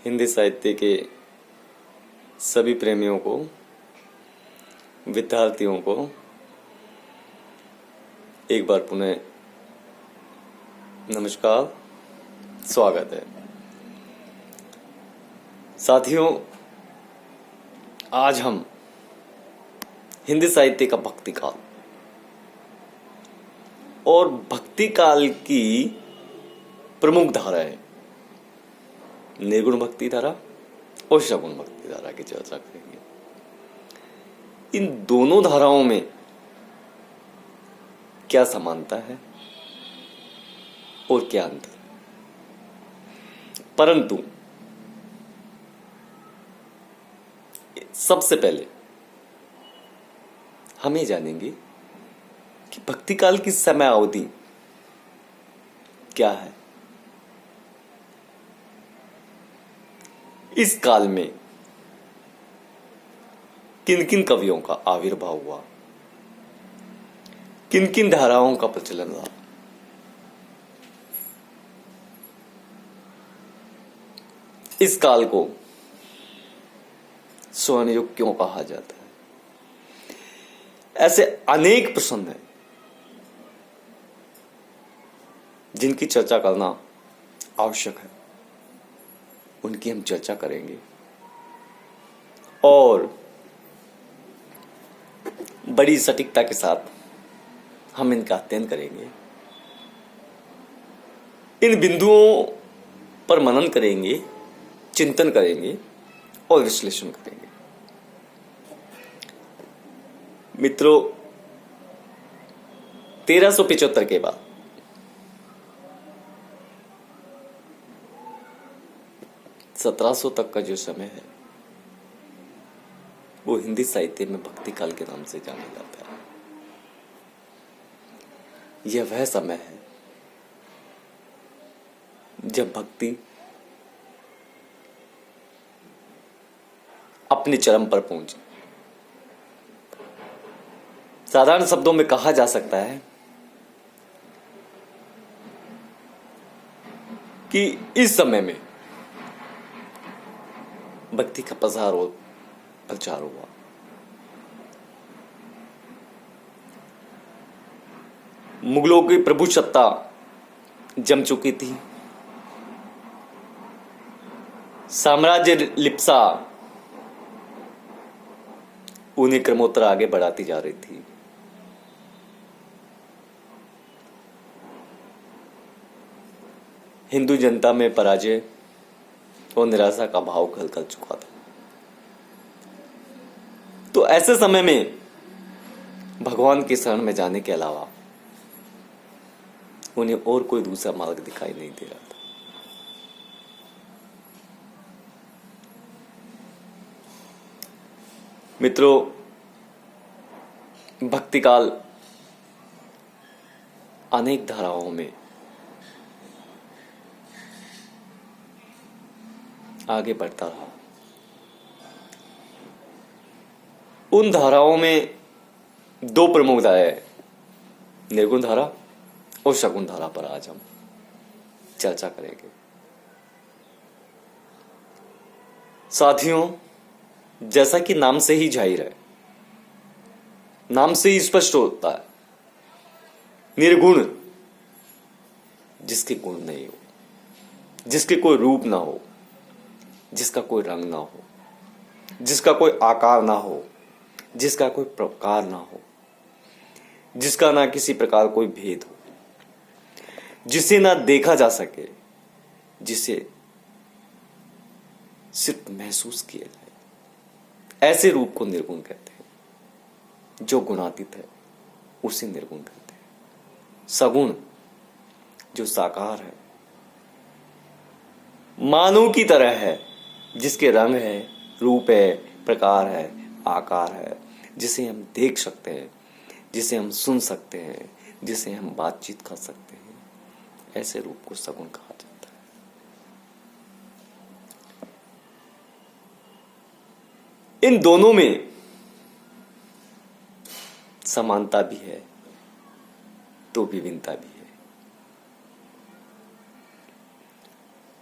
हिंदी साहित्य के सभी प्रेमियों को, विद्यार्थियों को एक बार पुनः नमस्कार, स्वागत है। साथियों, आज हम हिंदी साहित्य का भक्ति काल और भक्ति काल की प्रमुख धारा है निर्गुण भक्ति धारा और सगुण भक्ति धारा की चर्चा करेंगे। इन दोनों धाराओं में क्या समानता है और क्या अंतर है, परंतु सबसे पहले हम ये जानेंगे कि भक्ति काल की समय अवधि क्या है। इस काल में किन किन कवियों का आविर्भाव हुआ, किन किन धाराओं का प्रचलन हुआ, इस काल को स्वर्ण युग क्यों कहा जाता है, ऐसे अनेक प्रश्न हैं जिनकी चर्चा करना आवश्यक है। उनकी हम चर्चा करेंगे और बड़ी सटीकता के साथ हम इनका अध्ययन करेंगे। इन बिंदुओं पर मनन करेंगे, चिंतन करेंगे और विश्लेषण करेंगे। मित्रों, 1375 के बाद 1700 तक का जो समय है वो हिंदी साहित्य में भक्ति काल के नाम से जाना जाता है। यह वह समय है जब भक्ति अपने चरम पर पहुंची। साधारण शब्दों में कहा जा सकता है कि इस समय में भक्ति का पसार और प्रचार हुआ। मुगलों की प्रभुसत्ता जम चुकी थी। साम्राज्य लिप्सा उन्हें क्रमोत्तर आगे बढ़ाती जा रही थी। हिंदू जनता में पराजय और निराशा का भाव खल कर चुका था। तो ऐसे समय में भगवान के शरण में जाने के अलावा उन्हें और कोई दूसरा मार्ग दिखाई नहीं दे रहा था। मित्रों, भक्ति काल अनेक धाराओं में आगे बढ़ता रहा। उन धाराओं में दो प्रमुख धाराएं, निर्गुण धारा और सगुण धारा पर आज हम चर्चा करेंगे। साथियों, जैसा कि नाम से ही जाहिर है, नाम से ही स्पष्ट होता है, निर्गुण जिसके गुण नहीं हो, जिसके कोई रूप ना हो, जिसका कोई रंग ना हो, जिसका कोई आकार ना हो, जिसका कोई प्रकार ना हो, जिसका ना किसी प्रकार कोई भेद हो, जिसे ना देखा जा सके, जिसे सिर्फ महसूस किया जाए, ऐसे रूप को निर्गुण कहते हैं। जो गुणातीत है उसे निर्गुण कहते हैं। सगुण जो साकार है, मानव की तरह है, जिसके रंग है, रूप है, प्रकार है, आकार है, जिसे हम देख सकते हैं, जिसे हम सुन सकते हैं, जिसे हम बातचीत कर सकते हैं, ऐसे रूप को सगुण कहा जाता है। इन दोनों में समानता भी है तो विभिन्नता भी है।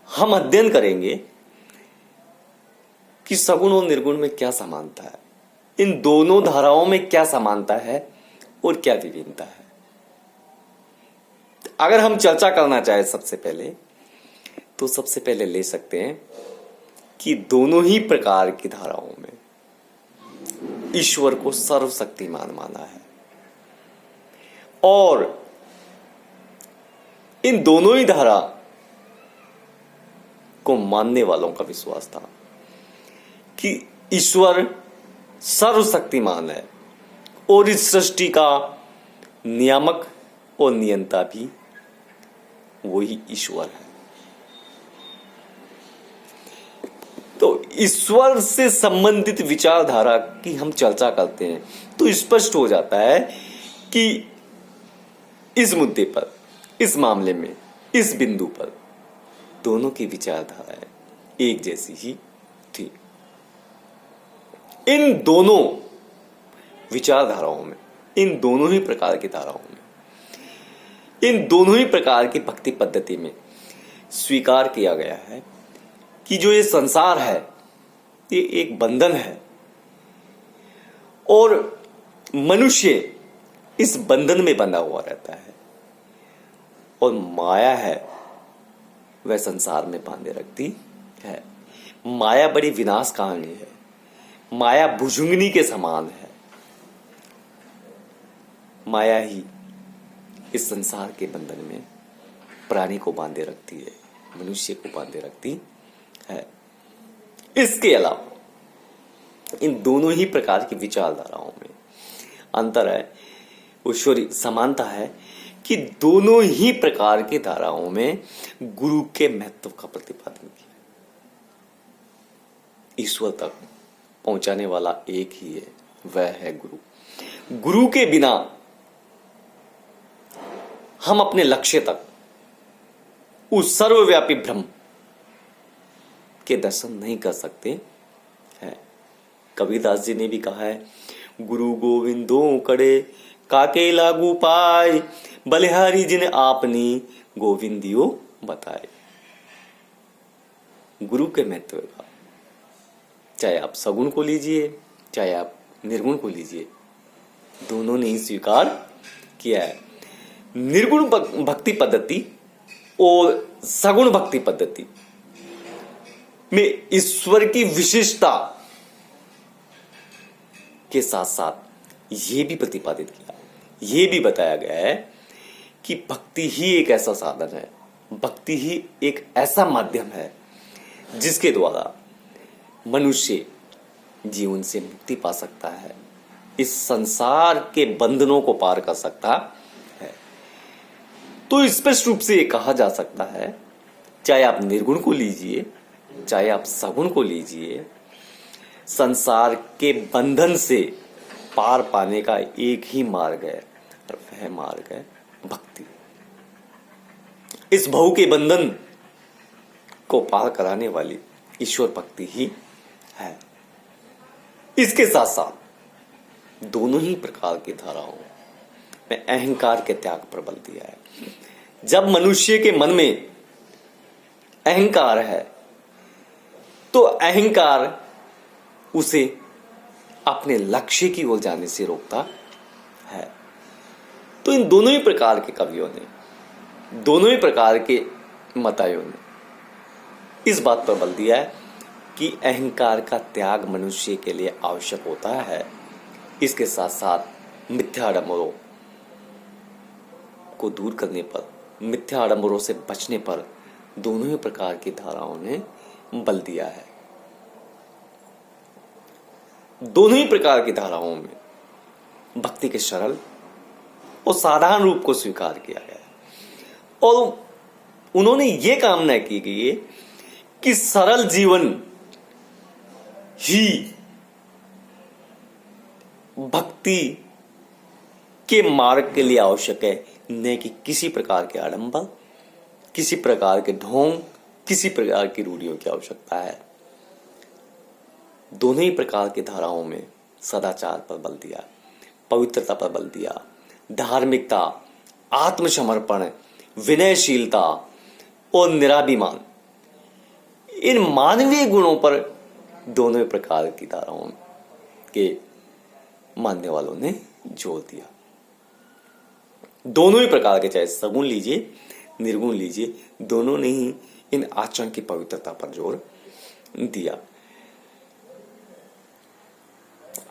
हम अध्ययन करेंगे कि सगुण और निर्गुण में क्या समानता है, इन दोनों धाराओं में क्या समानता है और क्या विभिन्नता है। अगर हम चर्चा करना चाहें सबसे पहले, तो सबसे पहले ले सकते हैं कि दोनों ही प्रकार की धाराओं में ईश्वर को सर्वशक्तिमान माना है, और इन दोनों ही धारा को मानने वालों का विश्वास था कि ईश्वर सर्वशक्तिमान है और इस सृष्टि का नियामक और नियंता भी वही ईश्वर है। तो ईश्वर से संबंधित विचारधारा की हम चर्चा करते हैं तो स्पष्ट हो जाता है कि इस मुद्दे पर, इस मामले में, इस बिंदु पर दोनों की विचारधाराएं एक जैसी ही थी। इन दोनों विचारधाराओं में, इन दोनों ही प्रकार की धाराओं में, इन दोनों ही प्रकार की भक्ति पद्धति में स्वीकार किया गया है कि जो ये संसार है ये एक बंधन है और मनुष्य इस बंधन में बंधा हुआ रहता है, और माया है वह संसार में बांधे रखती है। माया बड़ी विनाश कहानी है, माया भुजुंगनी के समान है। माया ही इस संसार के बंधन में प्राणी को बांधे रखती है, मनुष्य को बांधे रखती है। इसके अलावा इन दोनों ही प्रकार की विचारधाराओं में अंतर है, ईश्वरी समानता है कि दोनों ही प्रकार की धाराओं में गुरु के महत्व का प्रतिपादन किया। ईश्वर तक पहुंचाने वाला एक ही है, वह है गुरु। गुरु के बिना हम अपने लक्ष्य तक, उस सर्वव्यापी ब्रह्म के दर्शन नहीं कर सकते हैं। कबीरदास जी ने भी कहा है, गुरु गोविंदों कड़े काके लागू पाए, बलिहारी जिन आपनी गोविंदियो बताए। गुरु के महत्व का, चाहे आप सगुण को लीजिए चाहे आप निर्गुण को लीजिए, दोनों ने ही स्वीकार किया है। निर्गुण भक्ति पद्धति और सगुण भक्ति पद्धति में ईश्वर की विशेषता के साथ साथ ये भी प्रतिपादित किया, ये भी बताया गया है कि भक्ति ही एक ऐसा साधन है, भक्ति ही एक ऐसा माध्यम है जिसके द्वारा मनुष्य जीवन से मुक्ति पा सकता है, इस संसार के बंधनों को पार कर सकता है। तो स्पष्ट रूप से ये कहा जा सकता है, चाहे आप निर्गुण को लीजिए चाहे आप सगुण को लीजिए, संसार के बंधन से पार पाने का एक ही मार्ग है और वह मार्ग है भक्ति। इस भव के बंधन को पार कराने वाली ईश्वर भक्ति ही है। इसके साथ साथ दोनों ही प्रकार की धाराओं में अहंकार के त्याग पर बल दिया है। जब मनुष्य के मन में अहंकार है तो अहंकार उसे अपने लक्ष्य की ओर जाने से रोकता है। तो इन दोनों ही प्रकार के कवियों ने, दोनों ही प्रकार के मतायों ने इस बात पर बल दिया है कि अहंकार का त्याग मनुष्य के लिए आवश्यक होता है। इसके साथ साथ मिथ्या आडंबरों को दूर करने पर, मिथ्या आडंबरों से बचने पर दोनों ही प्रकार की धाराओं ने बल दिया है। दोनों ही प्रकार की धाराओं में भक्ति के सरल और साधारण रूप को स्वीकार किया गया है और उन्होंने ये कामना की गई है कि सरल जीवन ही भक्ति के मार्ग के लिए आवश्यक है, न कि किसी प्रकार के आडंबर, किसी प्रकार के ढोंग, किसी प्रकार की रूढ़ियों की आवश्यकता है। दोनों ही प्रकार की धाराओं में सदाचार पर बल दिया, पवित्रता पर बल दिया, धार्मिकता, आत्मसमर्पण, विनयशीलता और निराभिमान, इन मानवीय गुणों पर दोनों ही प्रकार की धाराओं के मानने वालों ने जोर दिया। दोनों ही प्रकार के, चाहे सगुण लीजिए निर्गुण लीजिए, दोनों ने ही इन आचरण की पवित्रता पर जोर दिया।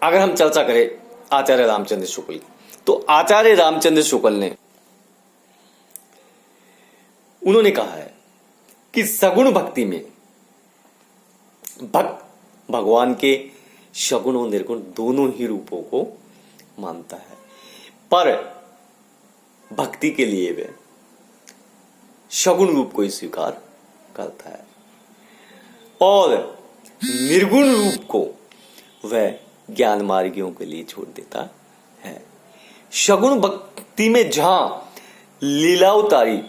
अगर हम चर्चा करें आचार्य रामचंद्र शुक्ल की, तो आचार्य रामचंद्र शुक्ल ने उन्होंने कहा है कि सगुण भक्ति में भक्त भगवान के सगुण और निर्गुण दोनों ही रूपों को मानता है, पर भक्ति के लिए वे सगुण रूप को ही स्वीकार करता है और निर्गुण रूप को वह ज्ञान मार्गियों के लिए छोड़ देता है। सगुण भक्ति में जहां लीलावतारी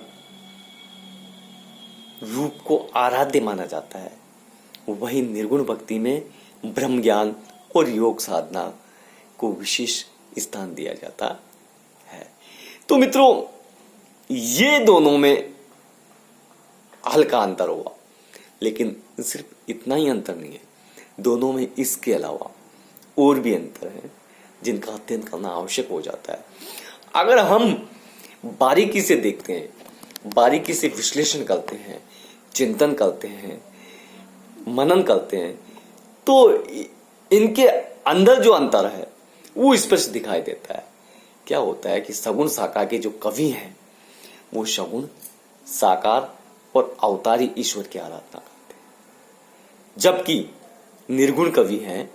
रूप को आराध्य माना जाता है, वहीं निर्गुण भक्ति में ब्रह्म ज्ञान और योग साधना को विशेष स्थान दिया जाता है। तो मित्रों, ये दोनों में हल्का अंतर हुआ, लेकिन सिर्फ इतना ही अंतर नहीं है, दोनों में इसके अलावा और भी अंतर है जिनका अध्ययन करना आवश्यक हो जाता है। अगर हम बारीकी से देखते हैं, बारीकी से विश्लेषण करते हैं, चिंतन करते हैं, मनन करते हैं, तो इनके अंदर जो अंतर है वो स्पष्ट दिखाई देता है। क्या होता है कि सगुण साकार के जो कवि हैं वो सगुण साकार और अवतारी ईश्वर की आराधना करते हैं, जबकि निर्गुण कवि हैं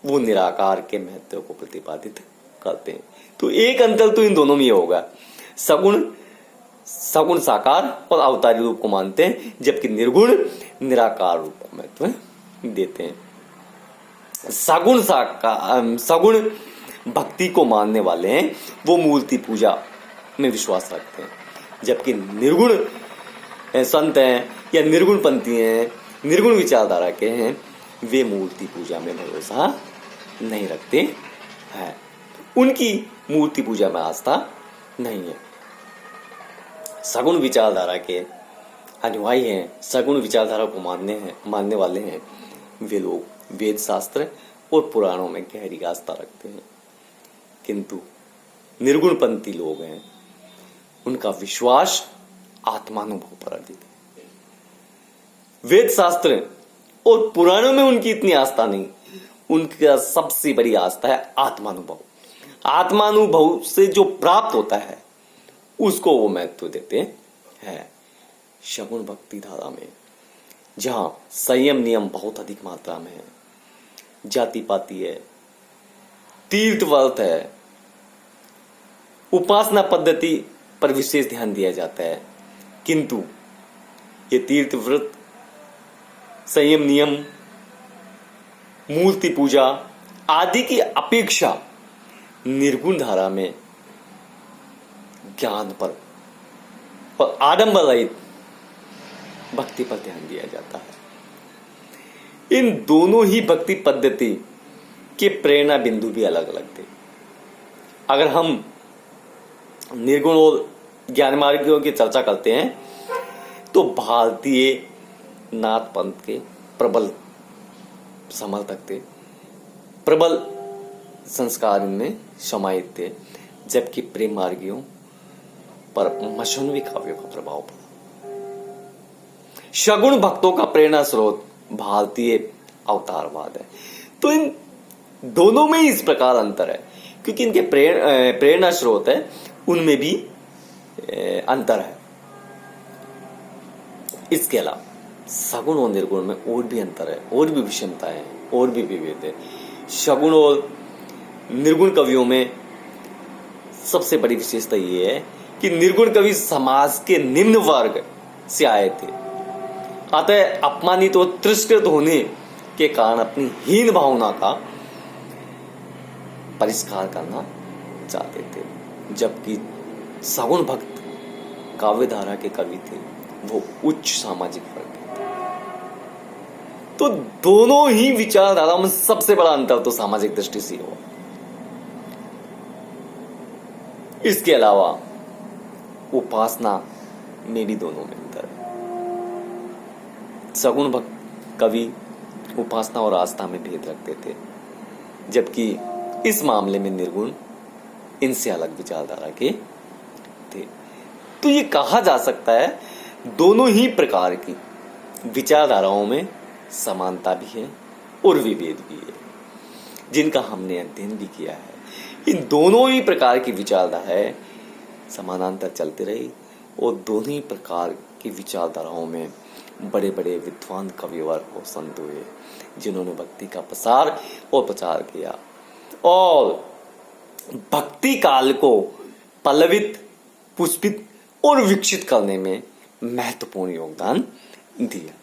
वो निराकार के महत्व को प्रतिपादित करते हैं। तो एक अंतर तो इन दोनों में होगा, सगुण साकार और अवतारी रूप को मानते हैं, जबकि निर्गुण निराकार रूप को महत्व देते हैं। सगुण भक्ति को मानने वाले हैं वो मूर्ति पूजा में विश्वास रखते हैं, जबकि निर्गुण संत हैं या निर्गुण पंथी हैं, निर्गुण विचारधारा के हैं, वे मूर्ति पूजा में भरोसा नहीं रखते हैं, उनकी मूर्ति पूजा में आस्था नहीं है। सगुण विचारधारा के अनुयायी हैं, सगुण विचारधारा को मानने वाले हैं, वे लोग वेद शास्त्र और पुराणों में गहरी आस्था रखते हैं, किंतु निर्गुण पंथी लोग हैं, उनका विश्वास आत्मानुभव पर अधिक है। वेद शास्त्र और पुराणों में उनकी इतनी आस्था नहीं, उनका सबसे बड़ी आस्था है आत्मानुभव। आत्मानुभव से जो प्राप्त होता है उसको वो महत्व देते हैं। सगुण भक्ति धारा में जहां संयम नियम बहुत अधिक मात्रा में है, जाति पाति है, तीर्थ व्रत है, उपासना पद्धति पर विशेष ध्यान दिया जाता है, किंतु ये तीर्थ व्रत, संयम नियम, मूर्ति पूजा आदि की अपेक्षा निर्गुण धारा में ज्ञान पर और आडंबर रहित भक्ति पर ध्यान दिया जाता है। इन दोनों ही भक्ति पद्धति के प्रेरणा बिंदु भी अलग अलग थे। अगर हम निर्गुण और ज्ञान मार्गियों की चर्चा करते हैं तो भारतीय नाथ पंथ के प्रबल समर्थक थे, प्रबल संस्कार इनमें समाहित थे, जबकि प्रेम मार्गियों पर मशनवी काव्यों का प्रभाव पड़ा। सगुण भक्तों का प्रेरणा स्रोत भारतीय अवतारवाद है। तो इन दोनों में इस प्रकार अंतर है, क्योंकि इनके प्रेरणा स्रोत है उनमें भी अंतर है। इसके अलावा सगुण और निर्गुण में और भी अंतर है, और भी विषमताएं हैं, और भी विभेद है। सगुण और निर्गुण कवियों में सबसे बड़ी विशेषता यह है कि निर्गुण कवि समाज के निम्न वर्ग से आए थे, अतः अपमानित और तिरस्कृत होने के कारण अपनी हीन भावना का परिष्कार करना चाहते थे, जबकि सगुण भक्त काव्यधारा के कवि थे, वो उच्च सामाजिक वर्ग के थे। तो दोनों ही विचारधाराओं में सबसे बड़ा अंतर तो सामाजिक दृष्टि से हुआ। इसके अलावा उपासना में भी दोनों में अंतर है। सगुण भक्त कवि उपासना और आस्था में भेद रखते थे, जबकि इस मामले में निर्गुण इनसे अलग विचारधारा के थे। तो ये कहा जा सकता है दोनों ही प्रकार की विचारधाराओं में समानता भी है और विभेद भी है, जिनका हमने अध्ययन भी किया है। इन दोनों ही प्रकार की विचारधाराएं समानांतर चलती रही और दोनों ही प्रकार की विचारधाराओं में बड़े बड़े विद्वान कविवर और संत हुए, जिन्होंने भक्ति का प्रसार और प्रचार किया और भक्ति काल को पल्लवित, पुष्पित और विकसित करने में महत्वपूर्ण योगदान दिया।